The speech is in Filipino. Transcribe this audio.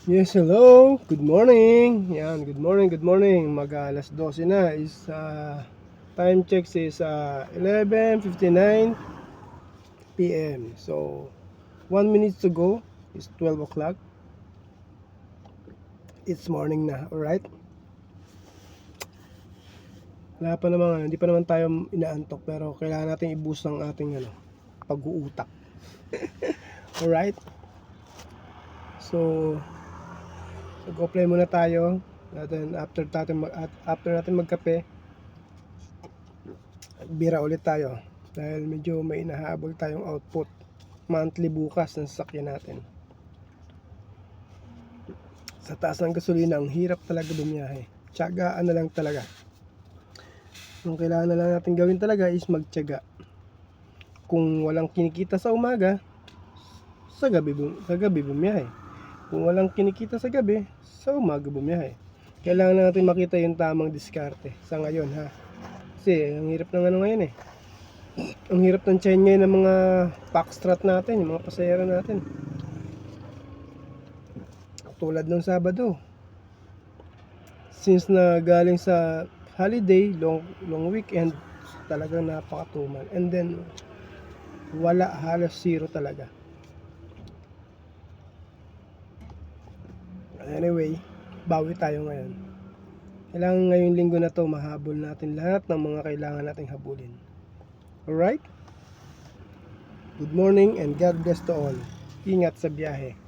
Yes, hello. Good morning. Yan, good morning, good morning. Alas 12 na is time checks is 11:59 p.m. So, 1 minute to go is 12 o'clock. It's morning na, alright? Wala pa naman, hindi pa naman tayo inaantok pero kailangan natin i-boost ang ating pag-uutak. Alright? So, mag-apply muna tayo. After natin magkape, bira ulit tayo dahil medyo may inahabol tayong output monthly bukas ng sasakyan natin. Sa taas ng gasolina, ang hirap talaga bumiyahe. Tiyagaan na lang talaga. Ang kailangan na lang natin gawin talaga is magtiyaga. Kung walang kinikita sa umaga, sa gabi bumiyahe. Kung walang kinikita sa gabi, sa umaga bumiyahe. Kailangan natin makita yung tamang diskarte sa ngayon, ha. Kasi ang hirap ng ngayon eh. Ang hirap ng chain ngayon ng mga packstrat natin, yung mga pasahero natin. Tulad ng Sabado. Since na galing sa holiday, long weekend, talagang napakatumal. And then, wala, halos zero talaga. Anyway, bawi tayo ngayon. Kailangan ngayong linggo na to mahabol natin lahat ng mga kailangan nating habulin. Alright? Good morning and God bless to all. Ingat sa biyahe.